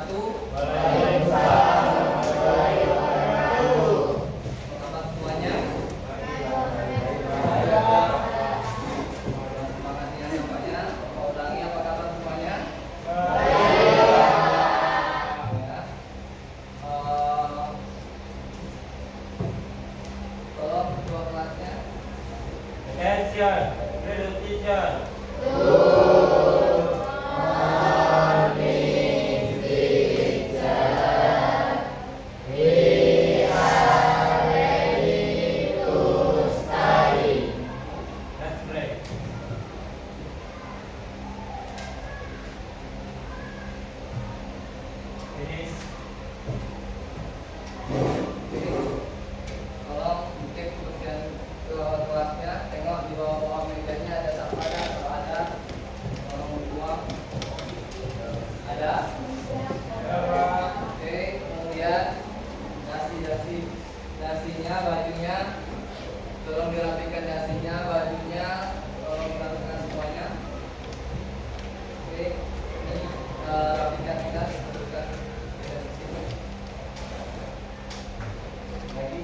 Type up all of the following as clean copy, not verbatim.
wabarakatuh. Waalaikumsalam warahmatullahi wabarakatuh. Apa kabar semuanya? Semangat ya semuanya. Ulangi, apa kabar semuanya? Ya. Tolong ketua kelasnya. Attention, little teacher. Let's play. Finish. Tolong dicek kemudian ke kelasnya. Tengok di bawah mejanya ada siapa ada? Kalau ada, tolong buang. Ada? Oke, kemudian dasinya, bajunya, tolong dirapikan dasinya, bajunya, tolong dirapikan semuanya. Oke, ini rapikan kita, sebutkan dari sini. Lagi.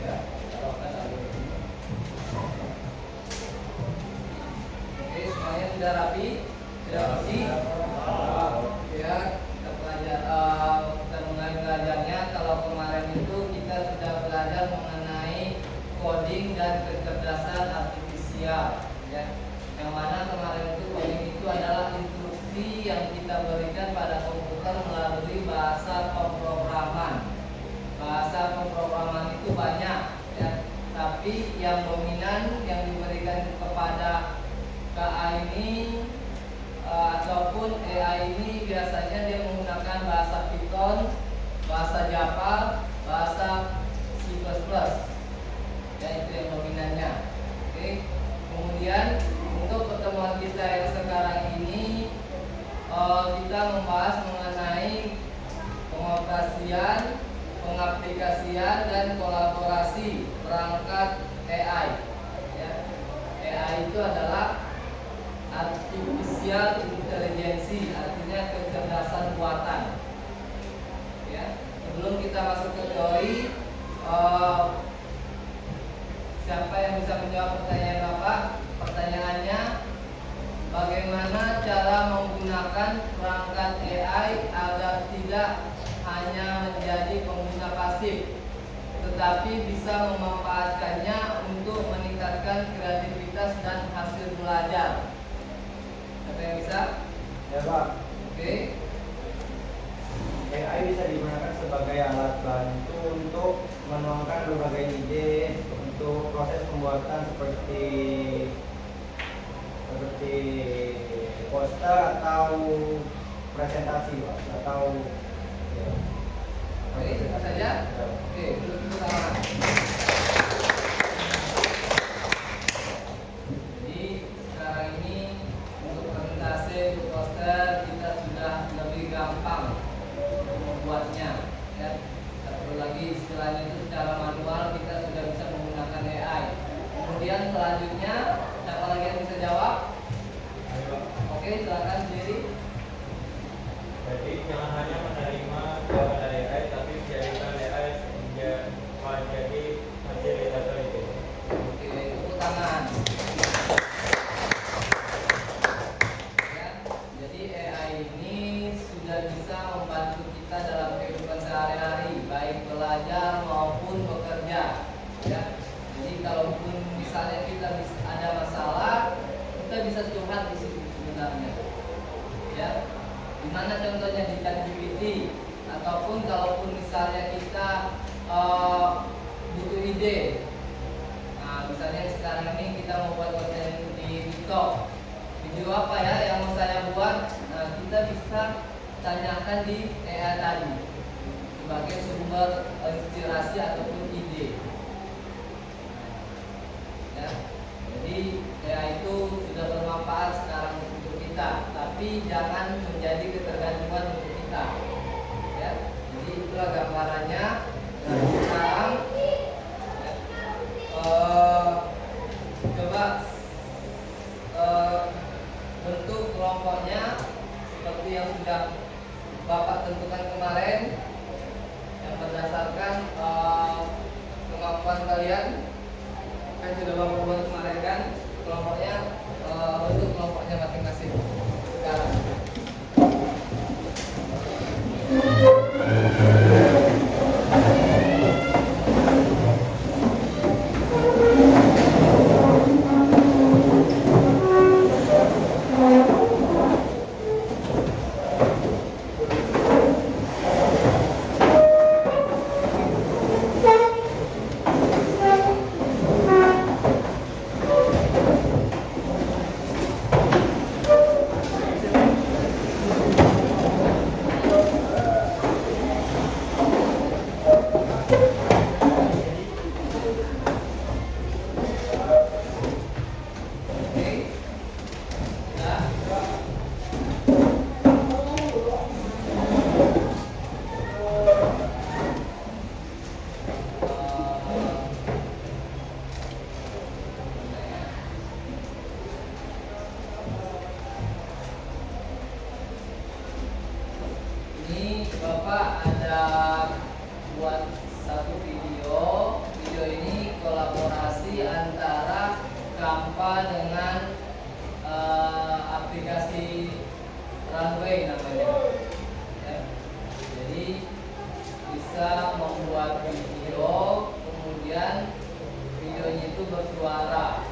Ya, taruhkan lalu. Oke, semuanya sudah rapi, sudah bersih. Ya, kita mulai belajarnya. Kalau kemarin itu kita sudah belajar mengenai coding dan kecerdasan artifisial. Ya, yang mana kemarin itu coding itu adalah instruksi yang kita berikan pada komputer melalui bahasa pemrograman. Bahasa pemrograman itu banyak, ya, tapi yang dominan yang diberikan kepada KA ini ataupun AI ini biasanya dia menggunakan bahasa Python, bahasa Java, bahasa C++. Ya, itu yang dominannya. Oke. Kemudian untuk pertemuan kita yang sekarang ini kita membahas mengenai pengoperasian, pengaplikasian dan kolaborasi perangkat AI. Ya. AI itu adalah artificial intelligence, artinya kecerdasan buatan. Ya, sebelum kita masuk ke teori, siapa yang bisa menjawab pertanyaan Bapak? Pertanyaannya, bagaimana cara menggunakan perangkat AI agar tidak hanya menjadi pengguna pasif, tetapi bisa memanfaatkannya untuk meningkatkan kreativitas dan hasil belajar? Siapa yang bisa? Ya Pak, Oke. AI bisa digunakan sebagai alat bantu untuk menuangkan berbagai ide untuk proses pembuatan seperti poster atau presentasi Pak, atau ya, Oke, itu saja. Oke, duduk dulu kawan. Jadi sekarang ini untuk presentasi, untuk poster kita sudah lebih gampang membuatnya. Ya, tidak perlu lagi istilahnya itu secara manual, kita sudah bisa menggunakan AI. Kemudian selanjutnya, siapa lagi yang bisa jawab? Ayo, Pak. Oke, silakan sendiri. Jadi jangan hanya menerima jawaban dari AI, tapi jadikan AI menjadi fasilitator itu. Oke, tepuk tangan. Ya, jadi AI ini sudah bisa membantu kita dalam kehidupan sehari-hari, baik belajar maupun bekerja. Ya, jadi kalaupun misalnya kita ada masalah, kita bisa curhat di situ sebenarnya. Ya, dimana contohnya di ChatGPT, ataupun kalaupun misalnya kita butuh ide. Nah, misalnya sekarang ini kita mau buat konten di TikTok, video apa ya yang mau saya buat? Nah, kita bisa tanyakan di AI tadi sebagai sumber inspirasi ataupun ide. Ya, jadi AI itu sudah bermanfaat sekarang untuk kita, tapi jangan menjadi ketergantungan untuk kita. Ya, jadi itulah gambarannya. Nah, sekarang coba sudah Bapak tentukan kemarin yang berdasarkan kemampuan kalian kan sudah Bapak buat kemarin kan kelompoknya untuk kelompoknya masing-masing sekarang. Ini Bapak ada buat satu video. Video ini kolaborasi antara Canva dengan aplikasi Runway namanya. Ya. Jadi bisa membuat video, kemudian videonya itu bersuara.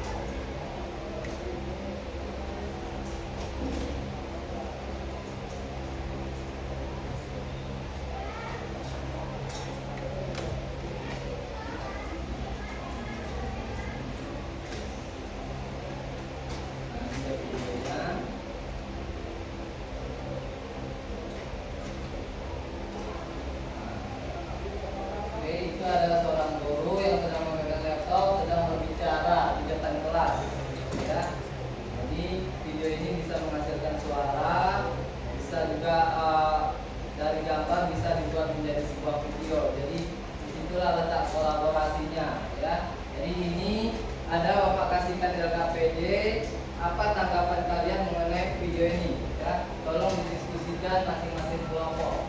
Itu adalah seorang guru yang sedang memegang laptop, sedang berbicara di depan kelas, ya. Jadi video ini bisa menghasilkan suara, bisa juga dari gambar bisa dibuat menjadi sebuah video. Jadi disitulah letak kolaborasinya, ya. Jadi ini ada Bapak kasihkan di LKPD. Apa tanggapan kalian mengenai video ini? Ya, tolong didiskusikan masing-masing kelompok.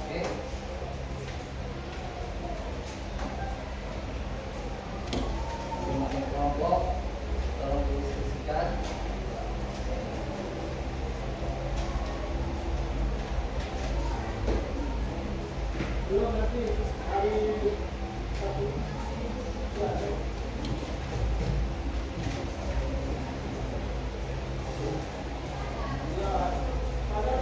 Oke. Kelompok tolong didiskusikan. Belum nanti hari satu. Ya, pada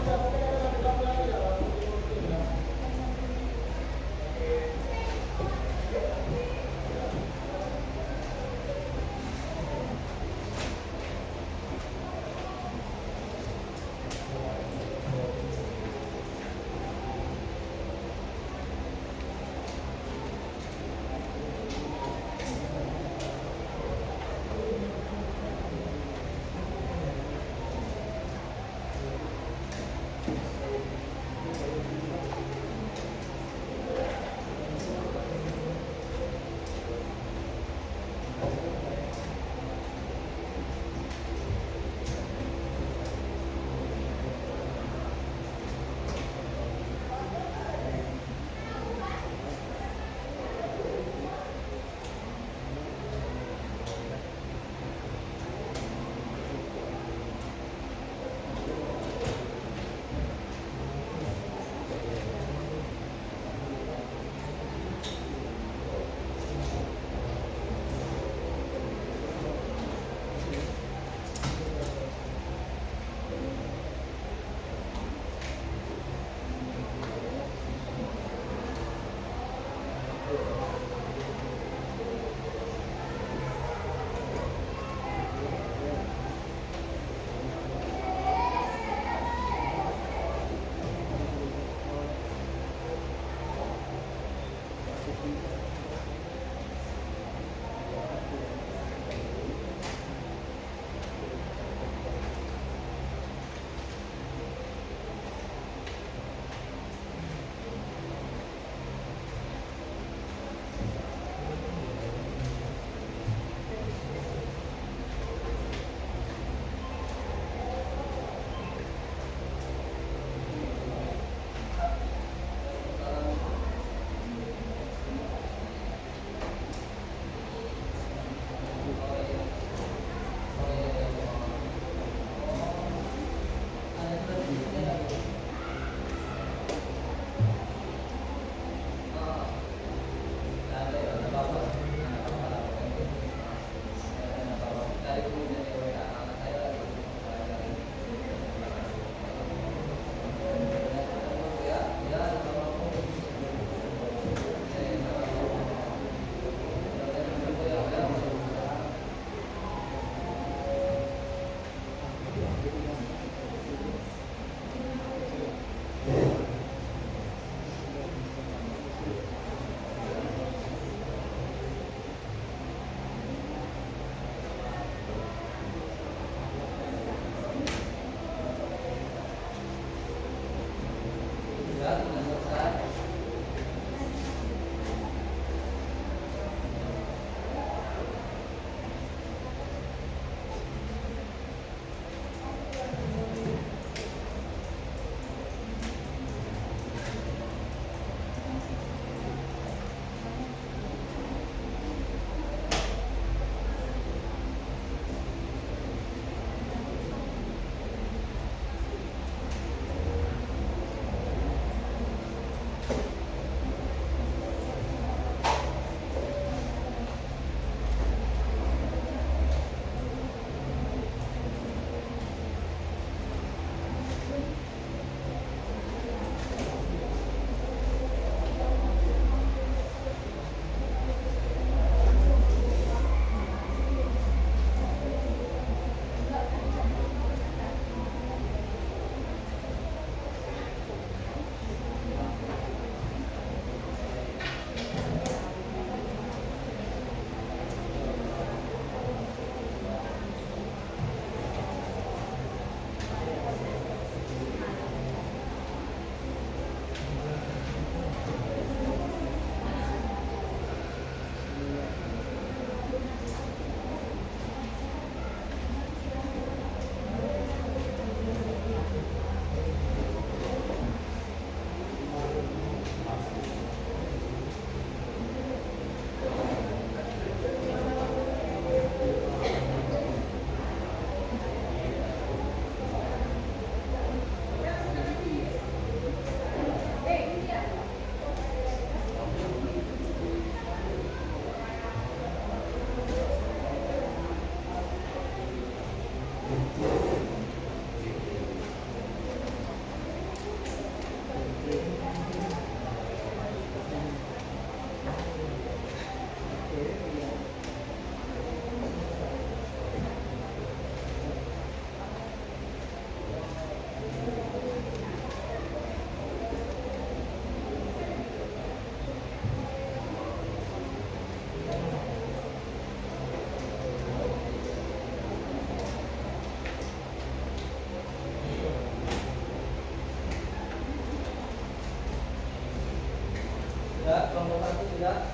sudah?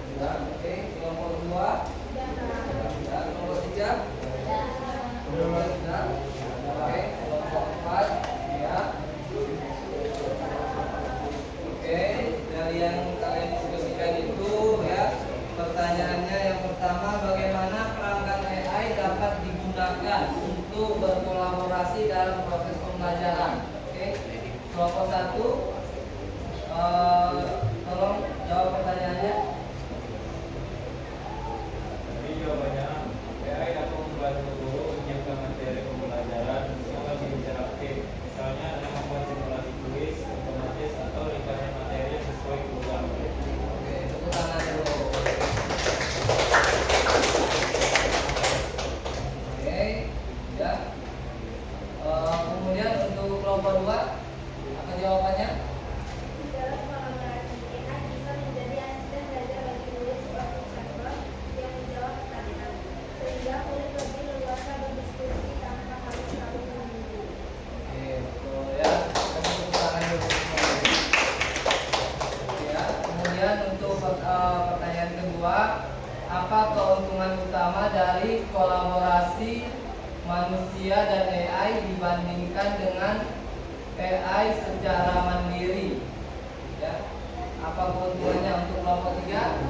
Sudah. Oke. Kelompok 2? Sudah. Kelompok 3? Sudah. Oke. Kelompok 4? Ya. Oke. Dari yang kalian diskusikan itu ya, pertanyaannya yang pertama, bagaimana perangkat AI dapat digunakan untuk berkolaborasi dalam proses pembelajaran? Oke. Kelompok 1, tolong jawab pertanyaannya. Jadi jawabannya, AI dapat membantu guru menyiapkan materi pembelajaran yang lebih interaktif. Misalnya dengan membuat simulasi kuis, otomatis atau ringkasan materi yang sesuai kebutuhan mereka. Oke, tepuk tangan dulu. Oke, ya. Kemudian untuk kelompok 2, apa jawabannya? Dalam kolaborasi, AI bisa menjadi asisten belajar bagi murid seperti chatbot yang menjawab pertanyaan, sehingga murid lebih leluasa berdiskusi tanpa harus selalu menunggu. Oke, betul ya. Tepuk tangan dulu semuanya. Oke ya. Kemudian untuk pertanyaan kedua, apa keuntungan utama dari kolaborasi manusia dan AI dibandingkan dengan AI secara mandiri? Ya. Apa keuntungannya untuk kelompok 3?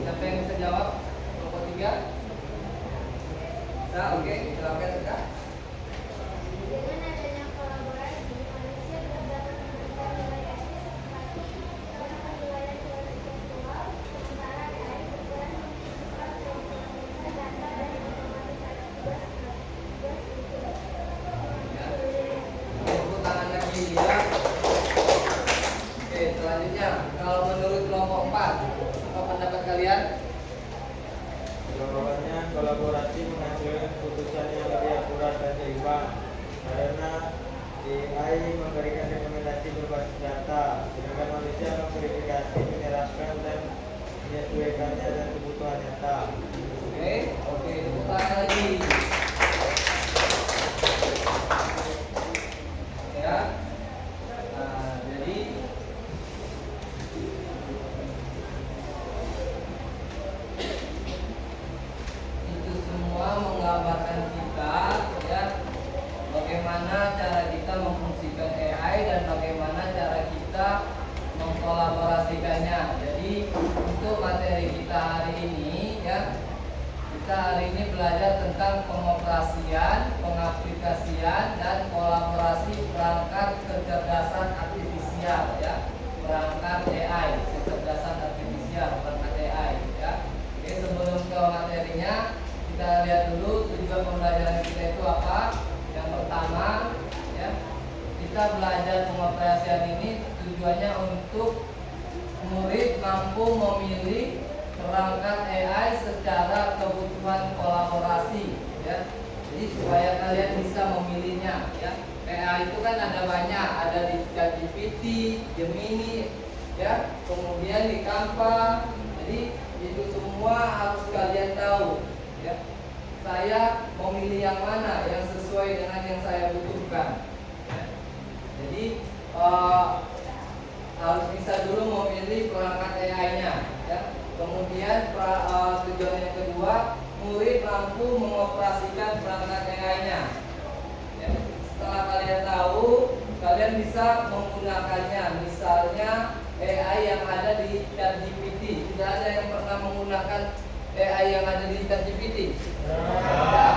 Siapa yang bisa jawab? Kelompok 3? Bisa, oke, silakan Kak. Dengan adanya kolaborasi, manusia dapat menemukan nilai etis empati dan penilaian kontekstual, sementara AI berperan mempercepat memproses data dan otomatisasi tugas itu. Ya. Tepuk tangan lagi ya. Oke, selanjutnya kalau menurut kelompok 4, apa pendapat kalian? Jawabannya, kolaborasi menghasilkan keputusan yang lebih akurat dan seimbang karena AI memberikan rekomendasi berbasis data, sedangkan manusia memverifikasi, menyerahkan dan menyesuaikannya dengan kebutuhan nyata. Oke, tepuk tangan lagi. Ya. Nah, jadi itu semua menggambarkan kita ya, bagaimana cara kita memfungsikan AI dan bagaimana cara kita mengkolaborasikannya. Jadi untuk materi kita hari ini ya, kita hari ini belajar tentang pengoperasian, pengaplikasian dan kolaborasi perangkat kecerdasan artifisial ya. Perangkat AI, kecerdasan artifisial, perangkat AI ya. Oke, sebelum ke materinya, kita lihat dulu tujuan pembelajaran kita itu apa. Yang pertama ya, kita belajar pengoperasian ini tujuannya untuk murid mampu memilih perangkat AI secara kebutuhan kolaborasi ya. Jadi supaya kalian bisa memilihnya ya. AI itu kan ada banyak, ada di ChatGPT, Gemini ya, kemudian di Canva. Jadi itu semua harus kalian tahu ya. Saya memilih yang mana yang sesuai dengan yang saya butuhkan ya. Jadi harus bisa dulu memilih perangkat AI-nya ya. Kemudian tujuan yang kedua, murid mampu mengoperasikan perangkat AI-nya ya. Setelah kalian tahu, kalian bisa menggunakannya. Misalnya AI yang ada di ChatGPT. Tidak ada yang pernah menggunakan AI yang ada di ChatGPT? Ya.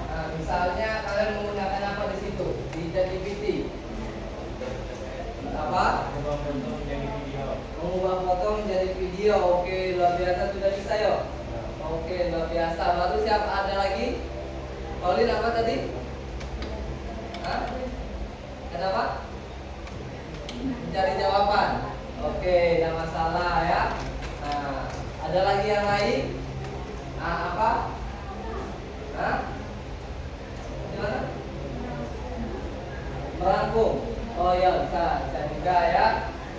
Nah, misalnya kalian menggunakan apa di situ di ChatGPT? Apa? Mengubah foto menjadi video. Mengubah foto menjadi video. Oke, luar biasa, sudah bisa yo. Oke, luar biasa. Lalu siapa ada lagi? Paulin apa tadi? Hah? Kenapa? Mencari jawaban. Oke, tidak masalah ya. Nah, ada lagi yang lain? Nah, apa? Hah? Gimana? Merangkum. Oh ya, bisa juga ya.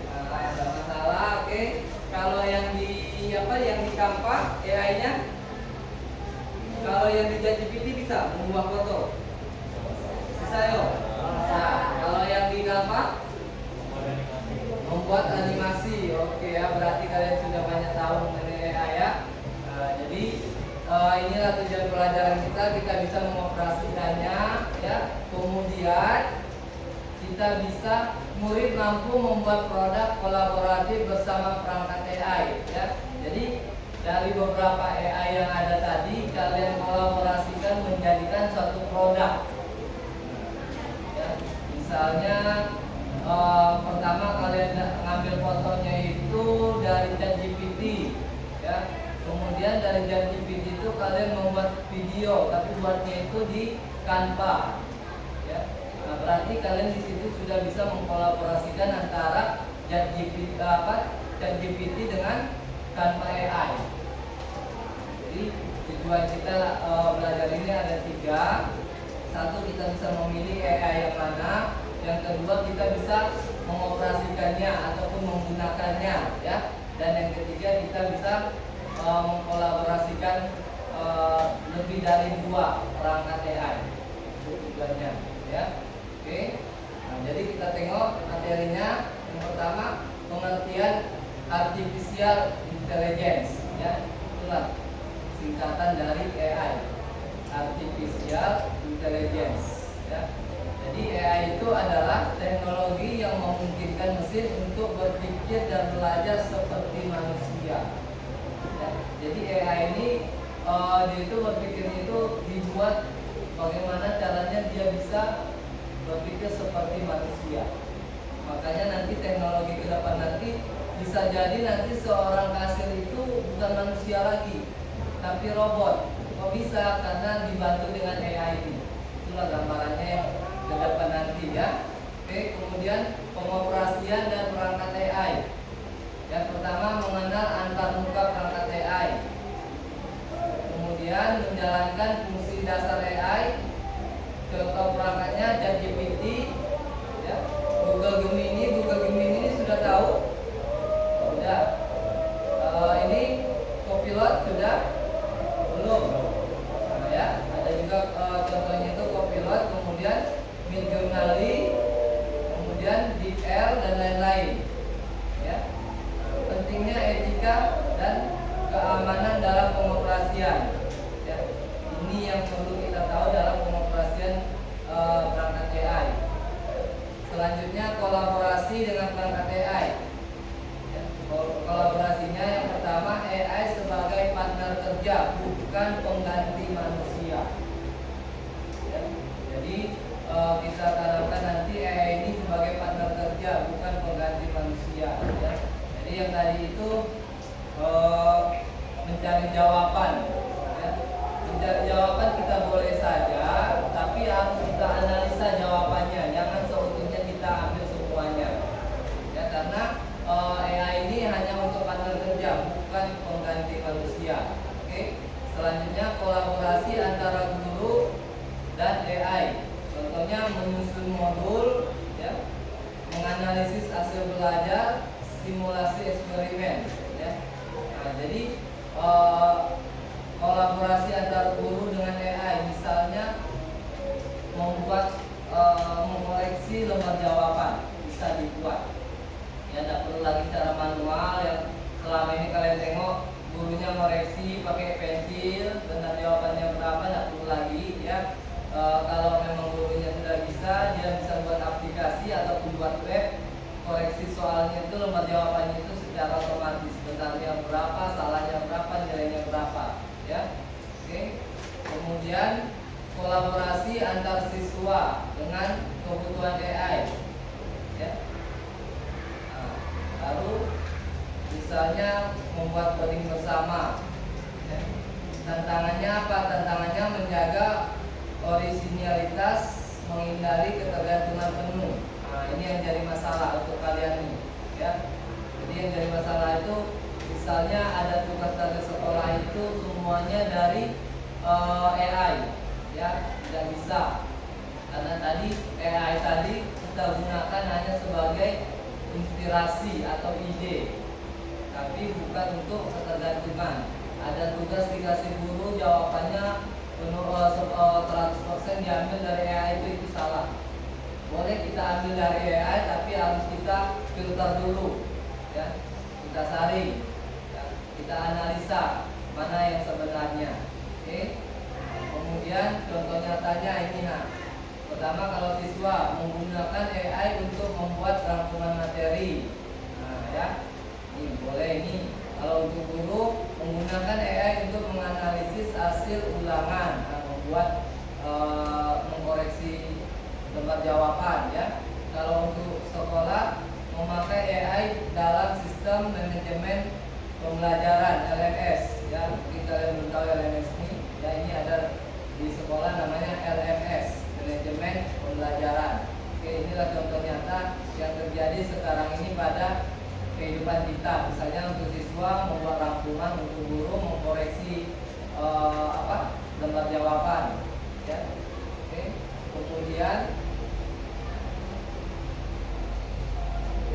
Nah, ada masalah. Oke. Kalau yang di yang di Canva AI-nya, kalau yang di ChatGPT bisa mengubah foto. Bisa yo. Nah, kalau yang di Canva membuat animasi. Oke ya, berarti kalian sudah inilah tujuan pelajaran kita. Kita bisa mengoperasikannya, ya. Kemudian kita bisa murid mampu membuat produk kolaboratif bersama perangkat AI, ya. Jadi dari beberapa AI yang ada tadi, kalian kolaborasikan menjadikan suatu produk. Ya, misalnya pertama kalian ngambil fotonya itu dari ChatGPT, ya. Kemudian dari ChatGPT itu kalian membuat video, tapi buatnya itu di Canva, ya. Nah, berarti kalian di situ sudah bisa mengkolaborasikan antara ChatGPT dengan Canva AI. Jadi tujuan kita belajar ini ada 3. Satu, kita bisa memilih AI yang mana. Yang kedua, kita bisa mengoperasikannya ataupun menggunakannya, ya. Dan yang ketiga, kita bisa mengkolaborasikan lebih dari 2 perangkat AI. Itu tujuannya, ya. Oke. Nah, jadi kita tengok materinya. Yang pertama, pengertian artificial intelligence, ya. Itulah singkatan dari AI, artificial intelligence, ya. Jadi AI itu adalah teknologi yang memungkinkan mesin untuk berpikir dan belajar seperti manusia, ya. Jadi AI ini dia itu berpikir itu dibuat bagaimana caranya dia bisa berpikir seperti manusia. Makanya nanti teknologi ke depan nanti bisa jadi nanti seorang kasir itu bukan manusia lagi, tapi robot. Kok bisa? Karena dibantu dengan AI ini. Itulah gambarannya yang ke depan nanti, ya. Oke, kemudian pengoperasian dan perangkat AI. Yang pertama, mengenal antarmuka perangkat AI. Kemudian menjalankan fungsi dasar AI. Contoh perangkatnya ChatGPT, ya. Google Gemini ini sudah tahu? Sudah. Ini Copilot sudah? Belum. Nah, ya, ada juga contohnya itu Copilot, kemudian Midjourney, kemudian DeepL dan lain-lain. Ya. Pentingnya etika dan keamanan dalam pengoperasian. Ya. Ini yang perlu kita tahu dalam pengoperasian perangkat AI. Selanjutnya kolaborasi dengan perangkat AI. Ya, kolaborasinya yang pertama, AI sebagai partner kerja, bukan pengganti manusia. Ya, jadi kita tanamkan nanti AI ini sebagai partner kerja, bukan pengganti manusia. Ya. Jadi yang tadi itu mencari jawaban. Ya. Mencari jawaban kita boleh saja, tapi harus kita analisa jawabannya. Jangan seutuhnya kita ambil semuanya. Ya, karena AI ini hanya untuk partner kerja, bukan pengganti manusia. Oke. Selanjutnya kolaborasi antara guru dan AI. Contohnya menyusun modul, ya, menganalisis hasil belajar, simulasi eksperimen, ya. Nah, jadi kolaborasi antara guru dengan AI, misalnya membuat mengoreksi lembar jawaban, bisa dibuat. Ya, tidak perlu lagi cara manual yang selama ini kalian tengok gurunya ngoreksi pakai pensil, benar jawabannya berapa, tidak perlu lagi, ya. Kalau memang gurunya sudah bisa, dia bisa buat aplikasi ataupun buat web, koreksi soalnya itu, lembar jawabannya itu secara otomatis, benarnya berapa, salahnya berapa, nilainya berapa, ya. Oke. Kemudian kolaborasi antar siswa dengan kebutuhan AI, ya. Nah, lalu misalnya membuat coding bersama, ya. Tantangannya apa? Tantangannya menjaga orisinalitas, menghindari ketergantungan penuh. Nah, ini yang jadi masalah untuk kalian nih, ya. Jadi yang jadi masalah itu misalnya ada tugas dari sekolah itu semuanya dari AI, ya, tidak bisa. Karena tadi AI tadi kita gunakan hanya sebagai inspirasi atau ide, tapi bukan untuk ketergantungan. Ada tugas dikasih guru, jawabannya penuh 100% diambil dari AI, itu salah. Boleh kita ambil dari AI, tapi harus kita filter dulu, ya. Kita saring, ya. Kita analisa mana yang sebenarnya pembelajarannya. Oke. Kemudian contoh nyatanya ini pertama kalau siswa menggunakan AI untuk membuat rangkuman materi. Nah, ya. Ini boleh ini. Kalau untuk guru menggunakan AI untuk menganalisis hasil ulangan, membuat mengkoreksi lembar jawaban ya. Kalau untuk sekolah memakai AI dalam sistem manajemen pembelajaran LMS ya. Mungkin kalian belum tahu LMS ini. Ya, ini ada di sekolah namanya LMS, manajemen pembelajaran. Oke, inilah contoh nyata yang terjadi sekarang ini pada kehidupan kita. Misalnya untuk siswa membuat rangkuman, untuk guru mengkoreksi lembar jawaban ya. Oke. Kemudian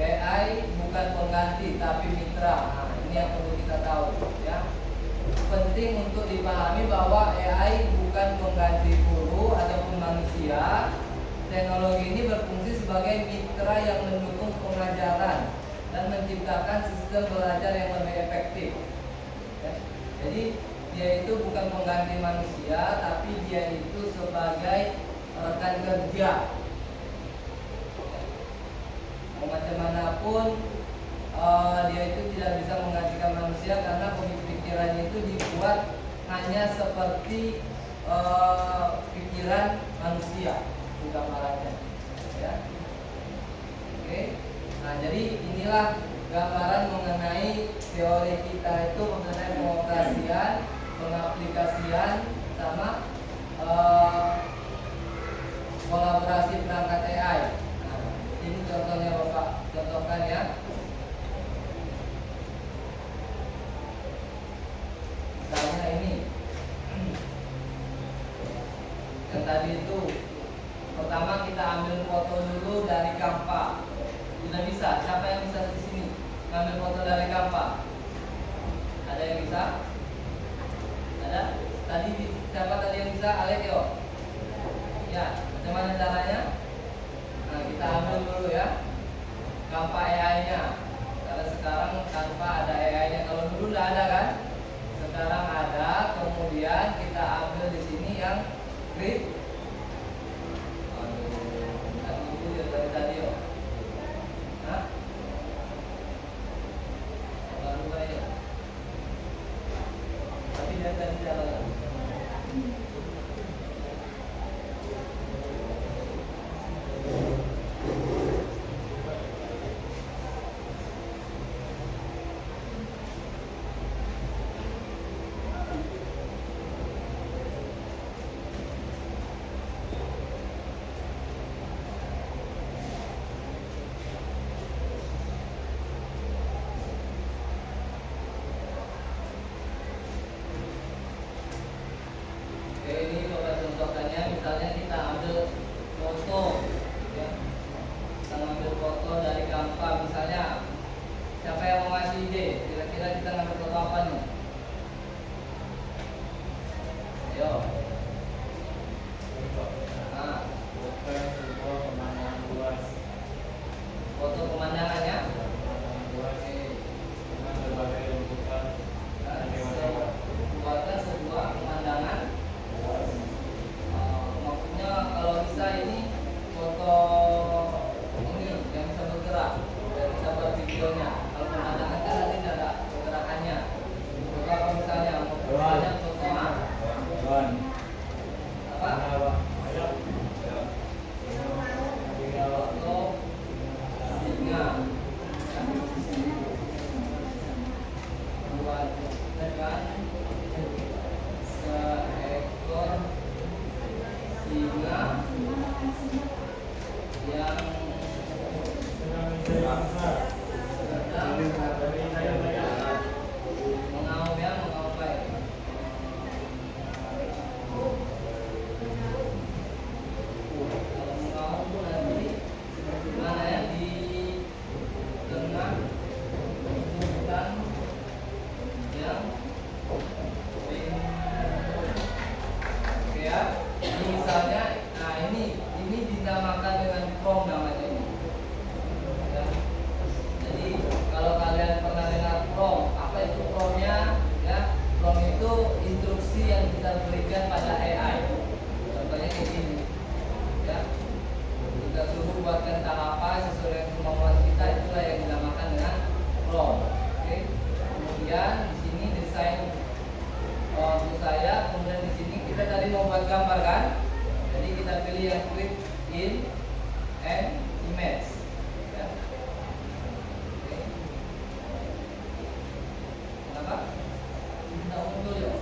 AI bukan pengganti tapi mitra. Nah, ini yang perlu kita tahu ya. Penting untuk dipahami bahwa AI bukan pengganti guru ataupun manusia. Teknologi ini berfungsi sebagai mitra yang mendukung pengajaran dan menciptakan sistem belajar yang lebih efektif ya. Jadi dia itu bukan pengganti manusia, tapi dia itu sebagai rekan kerja. Macam manapun dia itu tidak bisa menggantikan manusia karena pemikirannya itu dibuat hanya seperti pikiran manusia, gambarannya ya. Oke. Nah, jadi inilah gambaran mengenai teori kita itu mengenai pengoperasian, pengaplikasian sama kolaborasi perangkat AI. Nah, ini contohnya Bapak contohkan ya. Misalnya ini yang tadi itu pertama kita ambil foto dulu dari Canva. Sudah bisa? Siapa yang bisa di sini ngambil foto dari Canva? Ada yang bisa? Ada? Tadi siapa tadi yang bisa? Alex yo. Ya, bagaimana caranya? Nah, kita ambil dulu ya Canva AI-nya. Karena sekarang Canva ada AI-nya. Kalau dulu tidak ada kan? Sekarang ada. Kemudian kita ambil di sini yang grid. Dari tadi yo. Hah? Baru aja. Tapi dia tadi jalan. Ini Bapak contohkannya, misalnya kita ambil foto ya. Kita ambil foto dari Canva misalnya. Siapa yang mau ngasih ide? Kira-kira kita ngambil foto apa nih? Ayo. Nah, sebuah pemandangan luas. foto pemandangannya. Pemandangan luas dengan berbagai rumpukan dan hewan-hewan. Buatkan sebuah pemandangan. Maksudnya kalau bisa ini foto ini yang bisa bergerak dan bisa buat videonya. Kalau pemandangan kan nanti tidak ada pergerakannya. Coba kalau misalnya mau banyak foto apa? Foto singa. Buat dengan seekor singa yang sedang mengaum ya, mengaum baik. fungsi yang kita berikan pada AI. Contohnya kayak gini, ya. Kita suruh buatkan tahapan sesuai dengan kemampuan kita, itulah yang dinamakan dengan prompt. Oke. Kemudian di sini desain untuk saya, kemudian di sini kita tadi mau buat gambar kan? Jadi kita pilih yang quick in and image. Ya. Oke. Kenapa? Tidak muncul ya.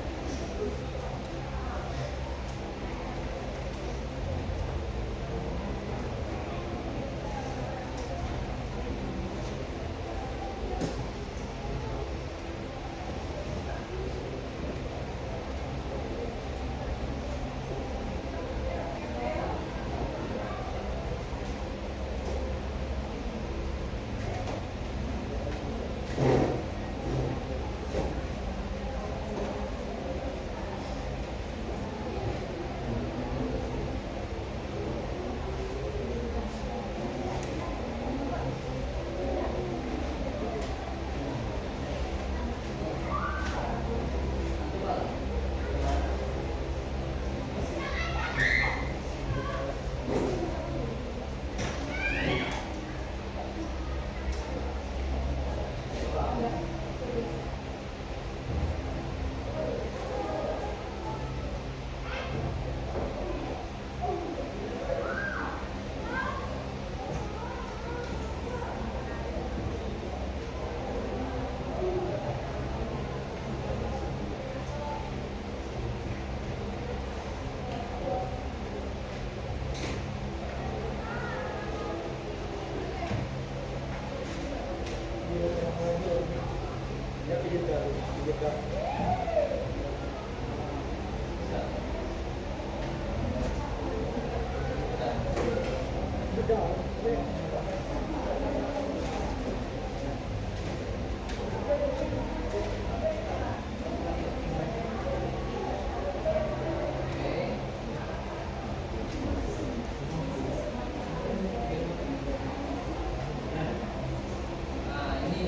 Nah, ini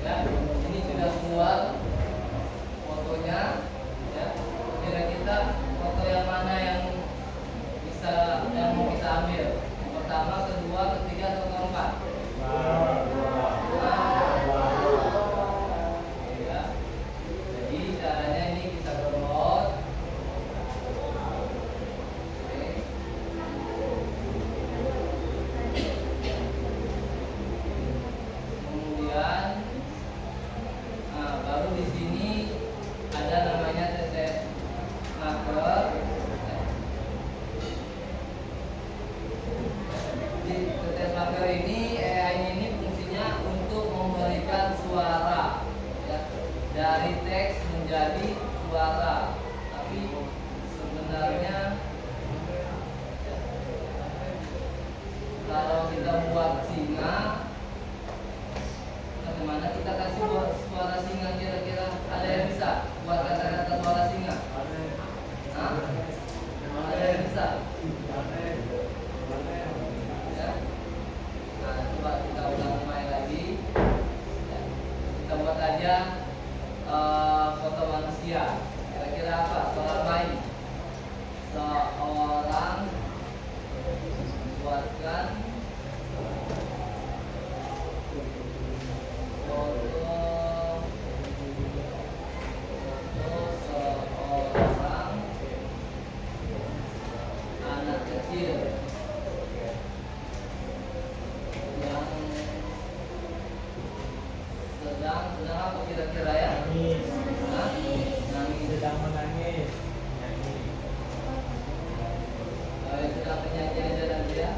ya, ini sudah keluar fotonya ya. Kira-kira foto yang mana yang mau kita ambil? Yang pertama, kedua, ketiga, atau keempat? Ya. Jadi caranya ini kita download. Oke. Kemudian, nah, baru di sini ada namanya tetes marker. Di tetes marker ini AI ini fungsinya untuk memberikan suara, ya, dari teks menjadi suara. Tapi sebenarnya ya, kalau kita buat singa, bagaimana kita kasih buat suara singa, kira-kira ada yang bisa buat kata-kata suara singa? Hah? Ada yang bisa? Ya. Nah, coba kita ulang main lagi. Ya. Kita buat aja foto manusia. Kira-kira apa? Soal main. Seorang buatkan foto seorang anak kecil yang sedang apa kira-kira ya? Hah? Nangis. Sedang menangis. Sedang penyanyi aja nanti ya.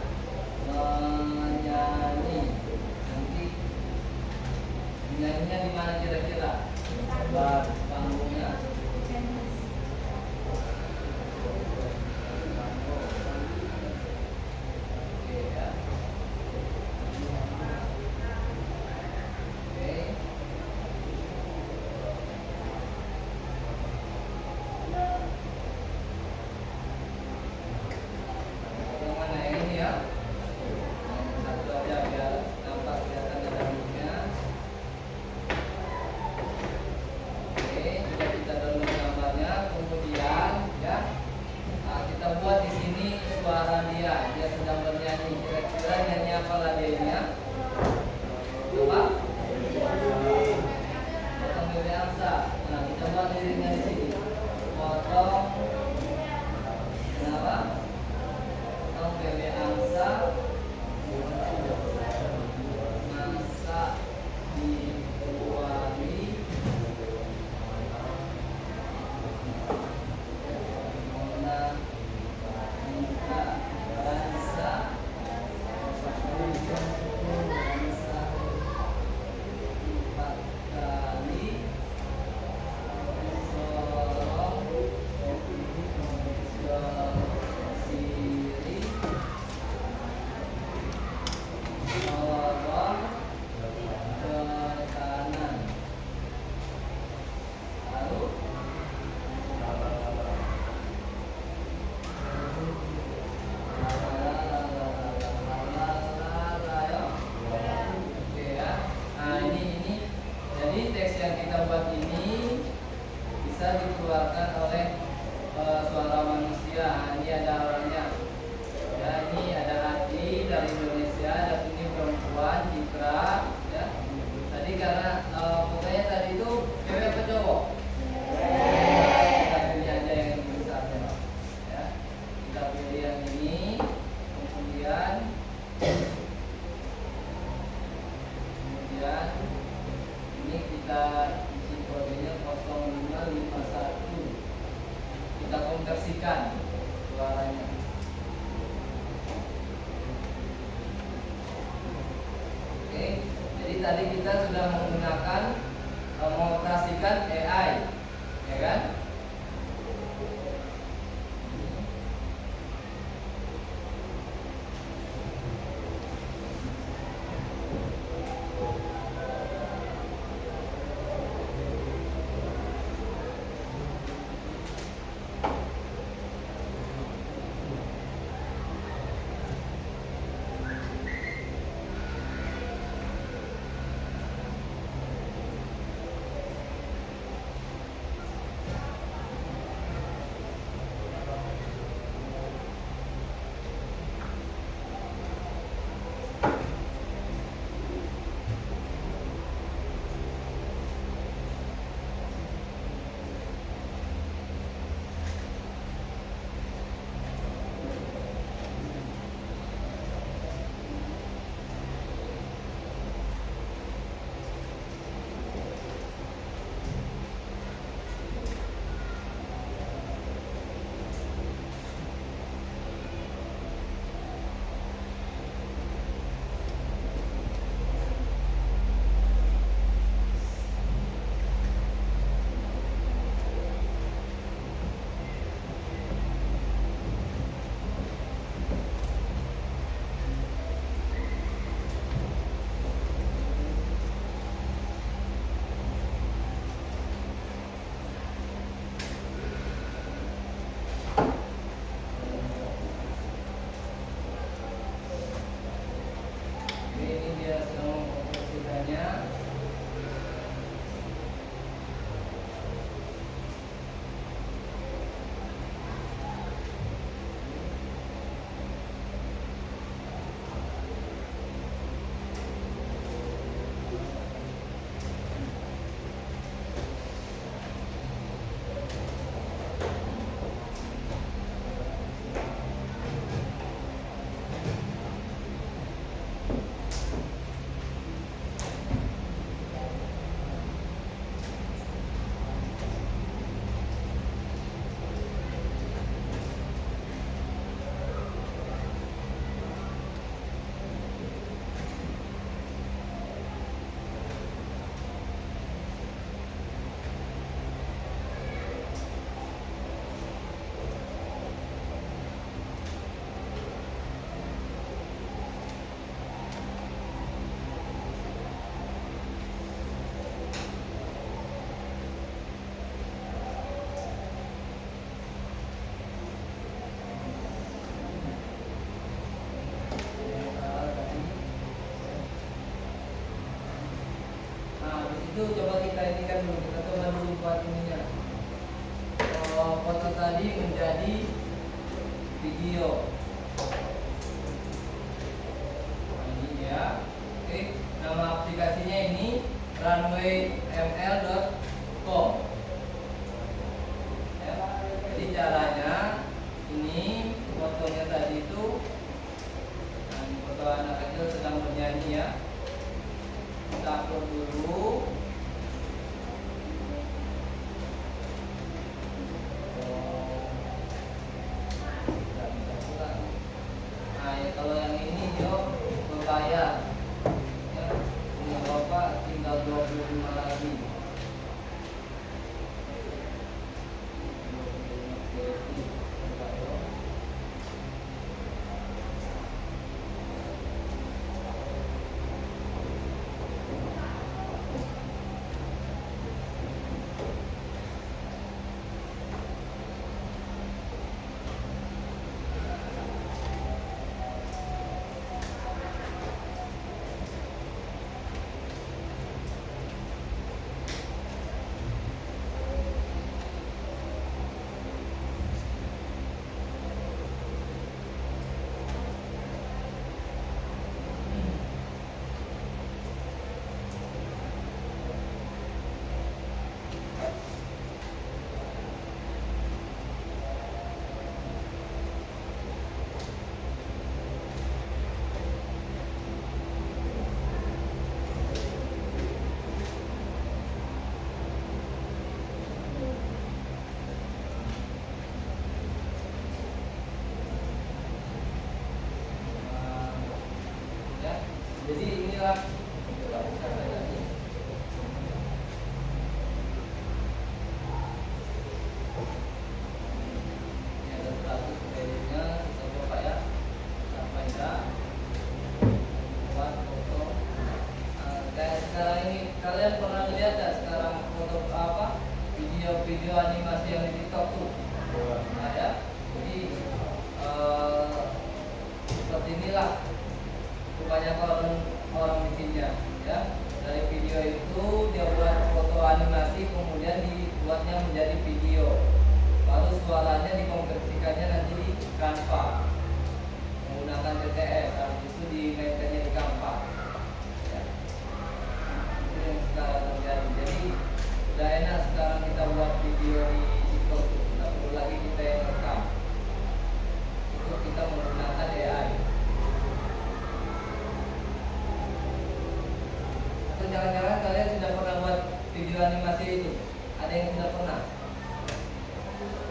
Ya, ini ada orangnya. Ya, ini ada Adi dari Indonesia, dan ini perempuan Citra. Ya, tadi karena pokoknya tadi itu cewek apa cowok? Kita pilih aja yang ini saja, ya. Kita pilih yang ini, kemudian ini kita isi kodenya 0551. Kita konversikan suaranya. Oke, jadi tadi kita sudah menggunakan mengoperasikan AI, ya kan? Ini dia sedang mengoperasikannya. Nah, di situ coba kita ini kan dulu, kita coba dulu buat ininya. Foto tadi menjadi video. Nah, ini ya. Oke, nama aplikasinya ini runwayml.com. Ya. Jadi caranya ini fotonya tadi itu, nah, foto anak kecil sedang bernyanyi ya. Kita upload dulu. Nah, ya, kalau yang ini dia berbayar. Ya, punya bapak tinggal 25 lagi. kira nggak bisa saya ini. Ini ada status kreditnya, kita coba ya sampai ya buat foto. Kayak sekarang ini kalian pernah lihat ya sekarang foto apa video-video animasi yang di TikTok tuh. Nah ya, jadi seperti inilah kebanyakan orang bikinnya ya. Dari video itu dia buat foto animasi, kemudian dibuatnya menjadi video, lalu suaranya dikonversikannya nanti di Canva menggunakan TTS, habis itu dimainkannya di Canva ya. Itu yang sekarang terjadi. Jadi udah enak sekarang kita buat video di TikTok, tidak perlu lagi kita yang rekam, itu kita menggunakan AI. Atau jangan-jangan kalian sudah pernah buat video animasi itu? Ada yang sudah pernah?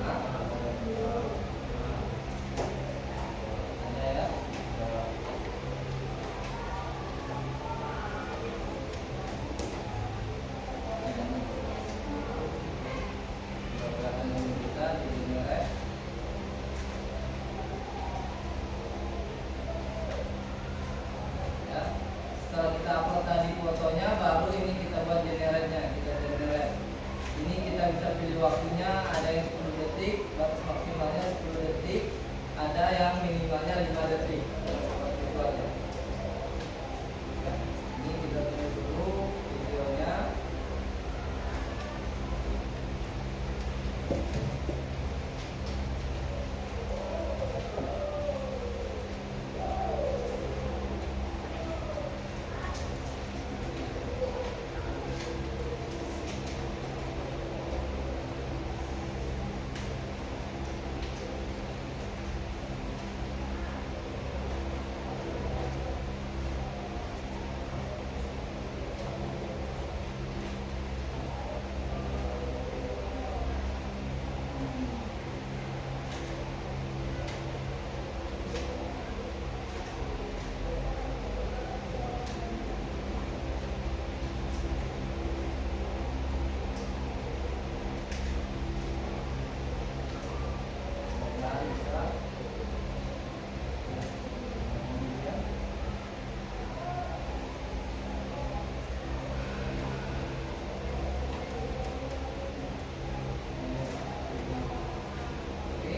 Hah? Ada ya? Mudah-mudahan ini bisa didengar. Ya. Setelah kita upload tadi fotonya, baru ini kita buat generate-nya, kita generate. Ini kita bisa pilih waktunya, ada yang 10 detik, batas maksimalnya 10 detik, ada yang minimalnya 5 detik. Seperti itu aja. Ya. Ini kita tulis dulu videonya. Mudah-mudahan bisa. Kemudian oke.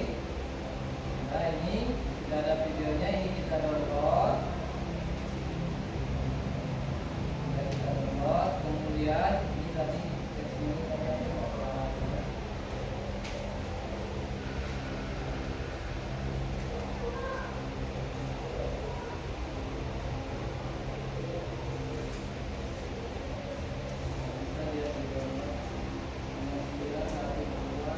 Nah ini sudah ada videonya, ini kita download. Kemudian ini tadi teksturnya tadi bisa dia di-download. Kemudian satu dua.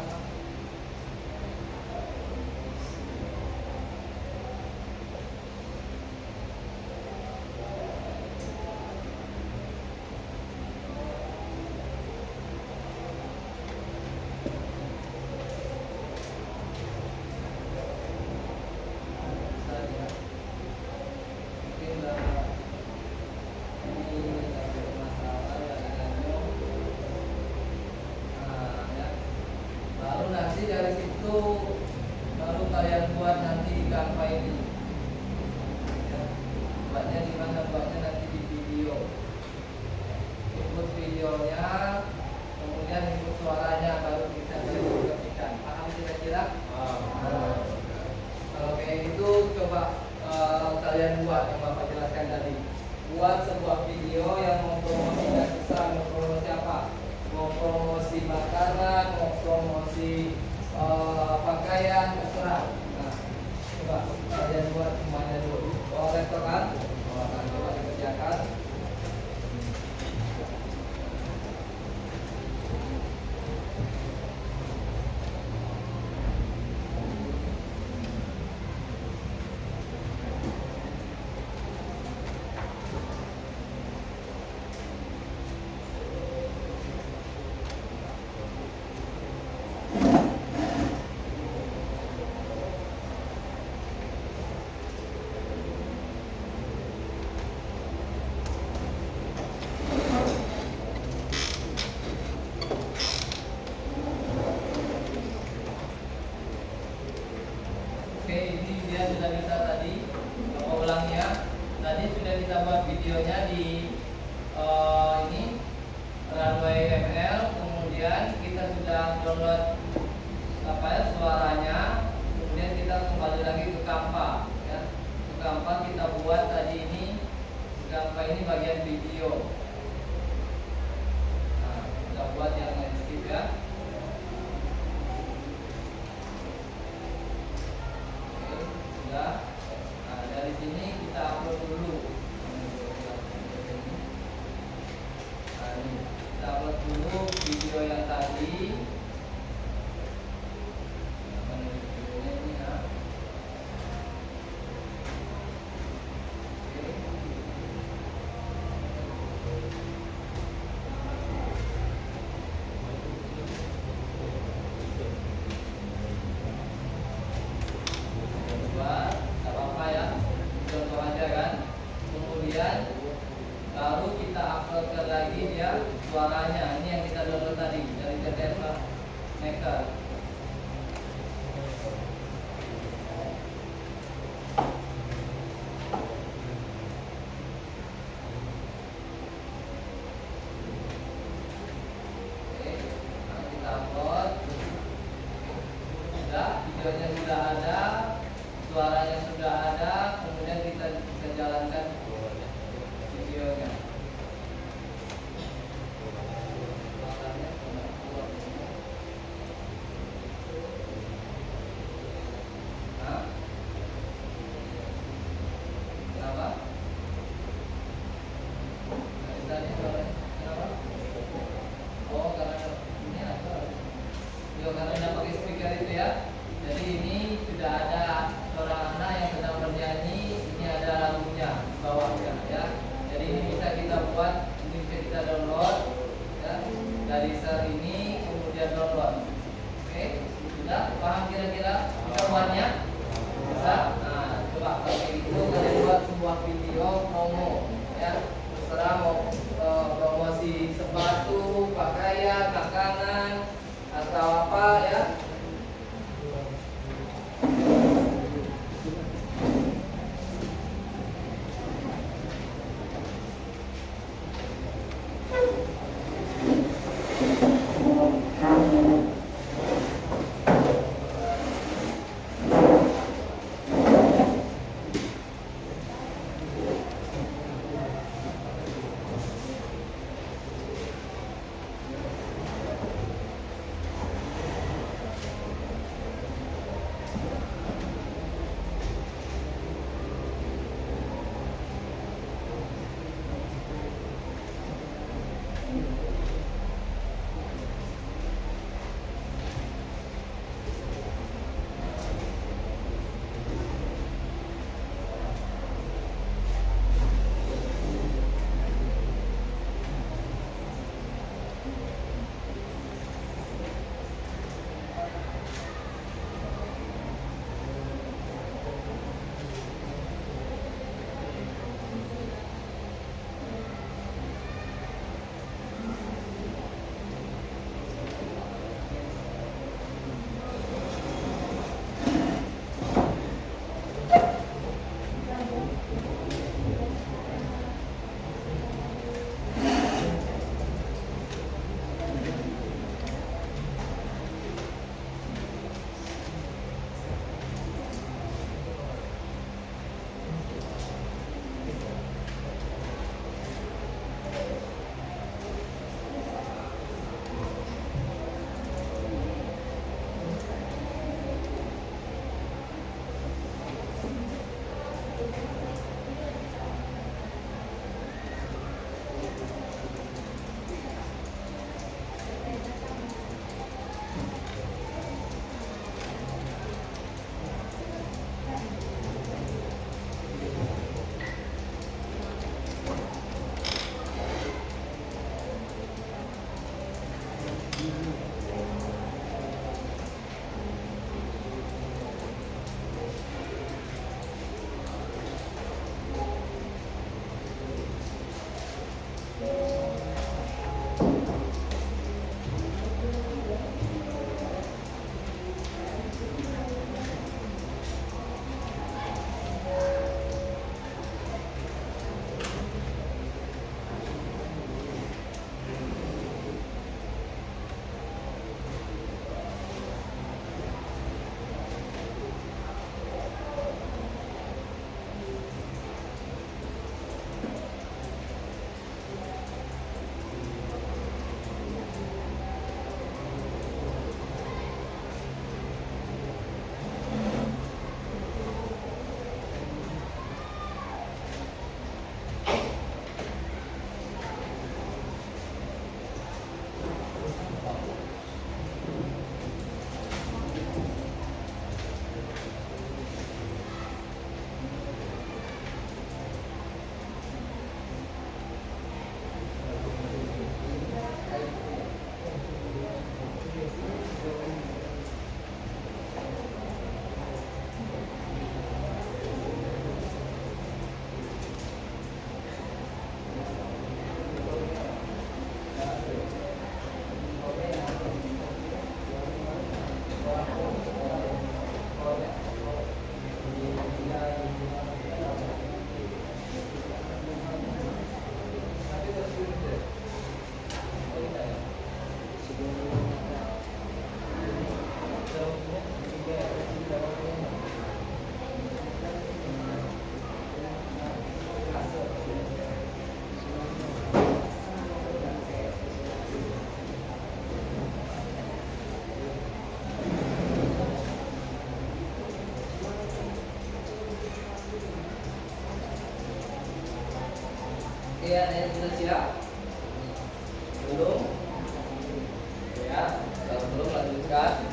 Saja. Mungkin ini ada masalah ya dengannya. Nah, ya. Baru nanti dari situ baru kalian buat nanti di Canva ini. Ya. Buatnya di mana? Buatnya nanti di video. Input videonya, kemudian input suaranya, baru bisa dikonversikan. Paham kira-kira? Nah, kalau kayak gitu coba kalian buat yang Bapak jelaskan tadi. Buat sebuah video yang mau promosi, nggak bisa mau promosi apa? Mau promosi makanan, mau promosi pakaian, terserah. Nah, coba kalian buat semuanya dulu. Bawa laptop kan? Bawa kan, coba dikerjakan. Oke, ini dia sudah bisa tadi. Apa ulangnya? Tadi sudah kita buat videonya di ini Runway ML. Kemudian kita sudah download suaranya. Kemudian kita kembali lagi ke Canva, ya. Ke Canva kita buat tadi ini. Canva ini bagian video. Nah, kita buat yang landscape, ya. Sudah. Nah, dari sini kita upload dulu. Nah, ini kita upload dulu video yang tadi. Mana videonya ini, ya. Oke. Coba, tak apa-apa ya, contoh aja kan. Kemudian baru kita upload lagi dia suaranya. Ini yang kita download tadi dari TTS Maker. Oke, nah kita upload. Sudah, videonya sudah ada, suaranya sudah ada, kemudian kita bisa jalankan videonya. Suaranya sudah keluar semua. Nah, kenapa? Tadi suaranya kenapa? Oh, karena ini apa? Yo, karena udah pakai speaker itu, ya. Jadi ini sudah ada seorang anak yang sedang bernyanyi. Ini ada lagunya di bawahnya, ya. Jadi ini bisa kita buat, ini bisa kita download, ya. Dari share ini kemudian download. Oke, sudah paham kira-kira kita buatnya? Bisa. Nah, coba kalau itu kalian buat sebuah video promo, ya. Terserah mau promosi sepatu, pakaian, makanan, atau apa, ya. Oke, ada yang sudah siap? Belum? Ya, kalau belum lanjutkan.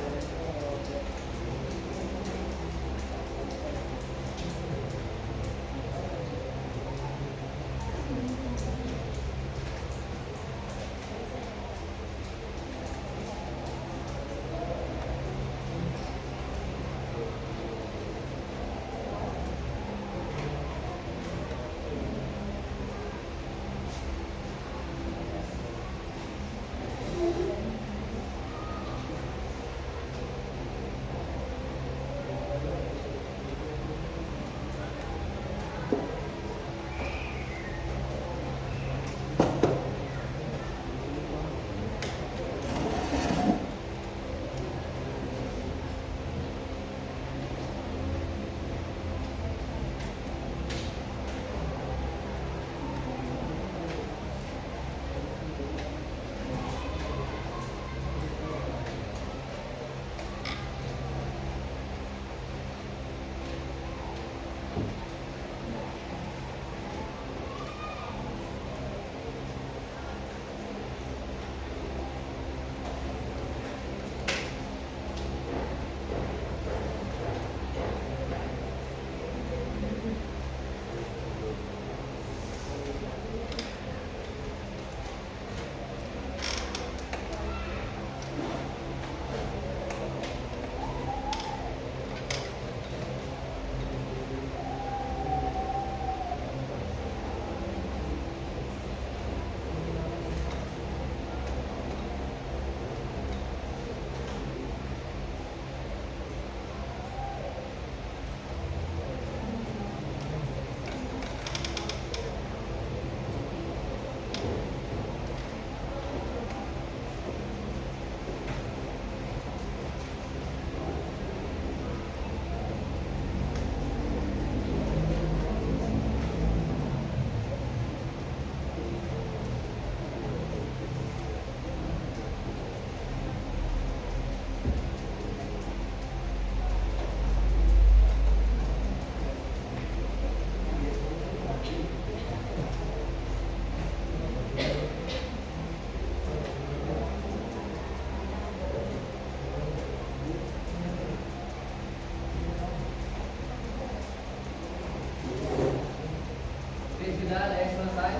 Oke, sudah ada yang selesai?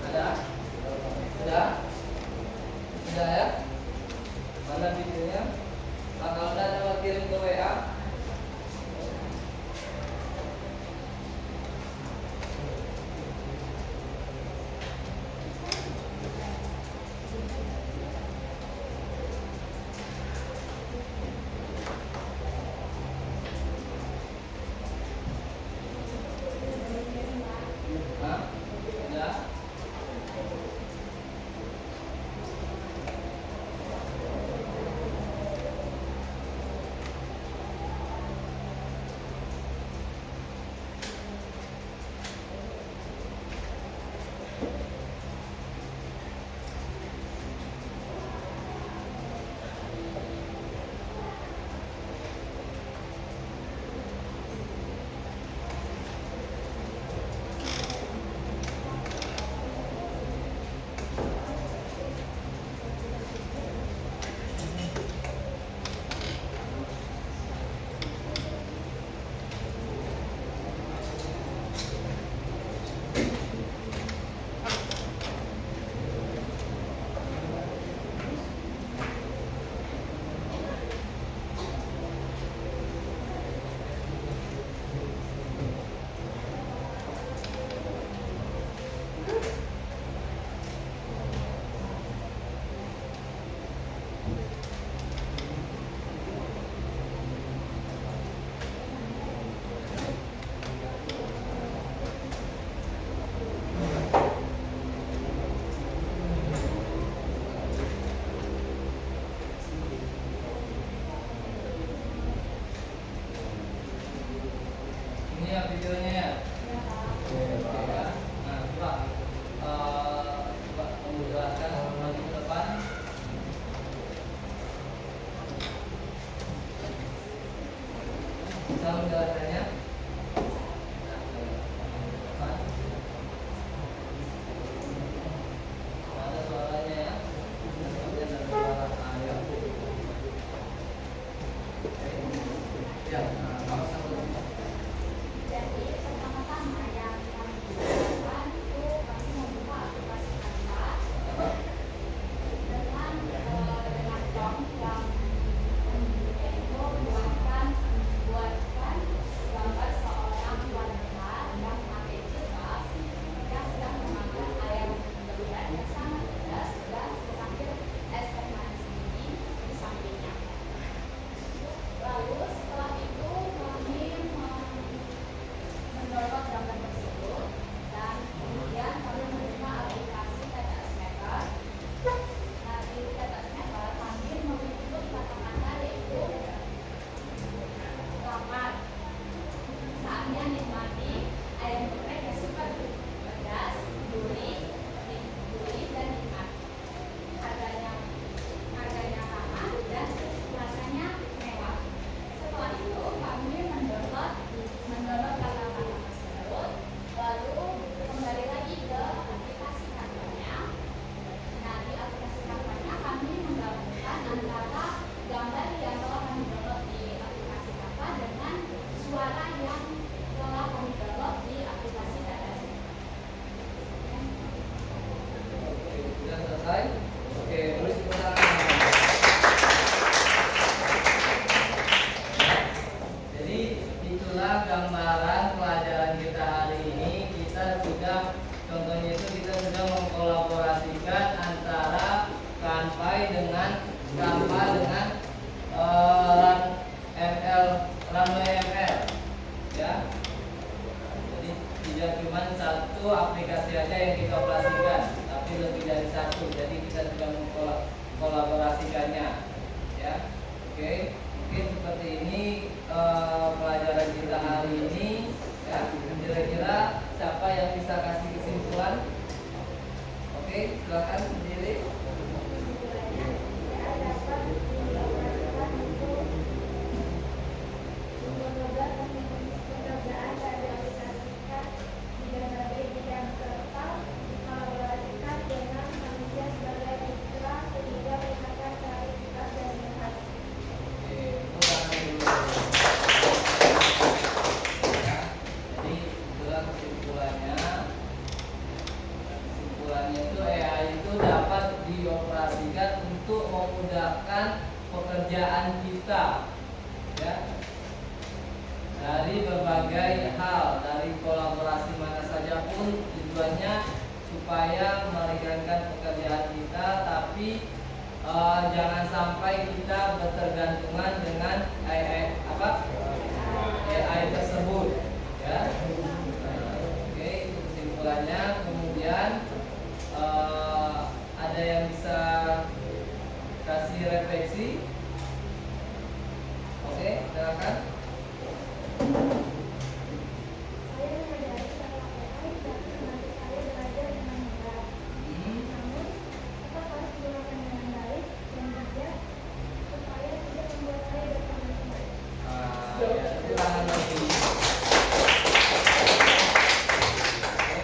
Ada? Sudah? Sudah ya? Mana videonya? Nah, kalau udah coba kirim ke WA. Hah? Sudah? Ini ya videonya ya. Oke ya. Nah, coba coba kamu jelaskan maju ke depan. Bisa menjelaskannya? Nah, Ya, kamu satu. Jadi pertama-tama yang kami lakukan itu kami membuka aplikasi Canva dengan prompt yang itu buatkan gambar seorang wanita yang memakai jilbab yang sedang memakan ayam beludak yang sangat pedas dan secangkir es teh manis dingin di sampingnya. Lalu setelah itu kami mendownload gambar tersebut dan kemudian kami membuka aplikasi TTS Maker. Nah, di TTS Maker kami menginput kata-kata yaitu lapar. Saatnya nikmati ayam geprek yang super pedas, gurih dan nikmat. Harganya ramah dan rasanya mewah. Setelah itu kami mendownload kata-kata tersebut, lalu kembali lagi ke aplikasi Canva-nya. Nah, di aplikasi Canva-nya kami menggabungkan antara gambar yang telah kami download di aplikasi Canva dengan suara yang telah kami download di aplikasi TTS. Oke, sudah selesai. Oke, tulis pertanyaan. Jadi itulah gambaran pelajaran kita hari ini. Kita sudah, contohnya itu kita sudah mengkolaborasikan antara Canva dengan Runway ML, ya. Jadi tidak cuma satu aplikasi aja yang kita operasikan, tapi lebih dari satu. Jadi kita sudah mengkolaborasikannya, ya. Oke, mungkin seperti ini pelajaran kita hari ini, ya. Kira-kira siapa yang bisa kasih kesimpulan? Oke, silakan sendiri. Pekerjaan dan diaplikasikan di berbagai bidang serta dikolaborasikan dengan manusia sebagai mitra sehingga meningkatkan kreativitas dan inovasi. Oke, tepuk tangan dulu. Ya, jadi itulah kesimpulannya. Kesimpulannya itu AI itu dapat dioperasikan untuk memudahkan pekerjaan kita, ya. Dari berbagai hal, dari kolaborasi mana saja pun tujuannya supaya meringankan pekerjaan kita, tapi jangan sampai kita bertergantungan dengan AI tersebut, ya. Oke, itu kesimpulannya. Kemudian ada yang bisa kasih refleksi? Oke, silakan. Saya menyadari bahwa AI dapat membantu saya belajar dengan mudah. Namun, tetap harus digunakan dengan baik dan bijak supaya tidak membuat saya bertergantungan. Ya, ulangan lagi.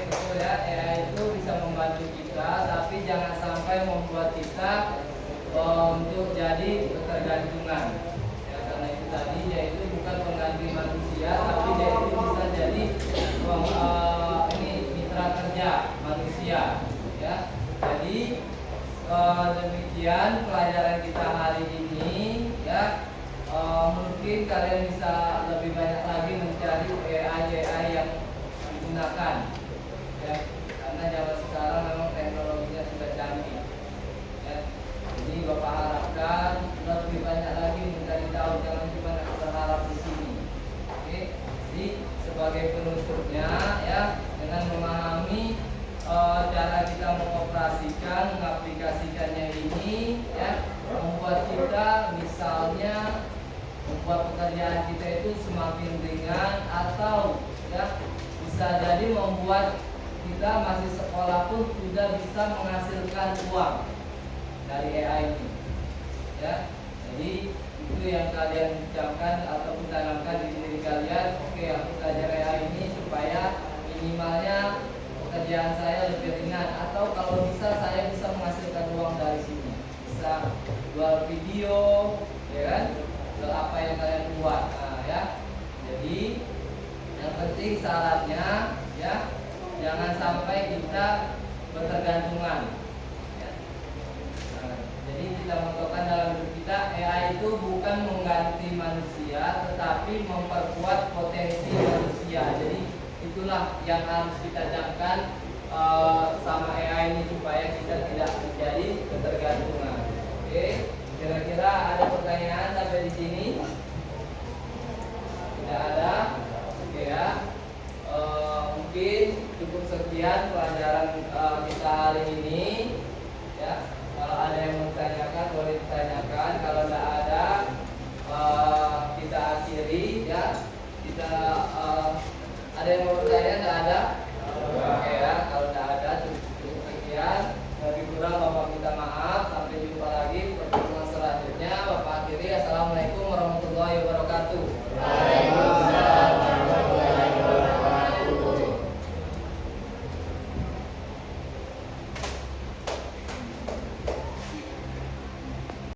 Betul ya, AI itu bisa membantu kita, tapi jangan sampai membuat kita untuk jadi ketergantungan. Ya, karena itu tadi dia itu bukan pengganti manusia, tapi dia itu bisa jadi ini mitra kerja manusia. Ya, jadi demikian pelajaran kita hari ini. Ya, mungkin kalian bisa lebih banyak lagi mencari AI yang digunakan, ya, karena zaman sekarang memang teknologinya sudah canggih, ya. Jadi Bapak harapkan lebih banyak lagi mencari tahu, jangan cuma berharap di sini. Oke, jadi sebagai penutupnya, ya, dengan memahami cara kita mengoperasikan, mengaplikasikannya ini, ya, membuat kita misalnya membuat pekerjaan kita itu semakin ringan, atau ya bisa jadi membuat kita masih sekolah pun sudah bisa menghasilkan uang dari AI ini, ya. Jadi itu yang kalian ucapkan atau tanamkan di diri kalian. Oke, aku belajar AI ini supaya minimalnya pekerjaan saya lebih ringan, atau kalau bisa saya bisa menghasilkan uang dari sini, bisa jual video, ya kan, jual apa yang penting syaratnya ya, jangan sampai kita bertergantungan. Ya. Nah, jadi kita menentukan dalam hidup kita AI itu bukan mengganti manusia, tetapi memperkuat potensi manusia. Jadi itulah yang harus kita camkan sama AI ini supaya kita tidak menjadi ketergantungan. Oke, kira-kira ada pertanyaan?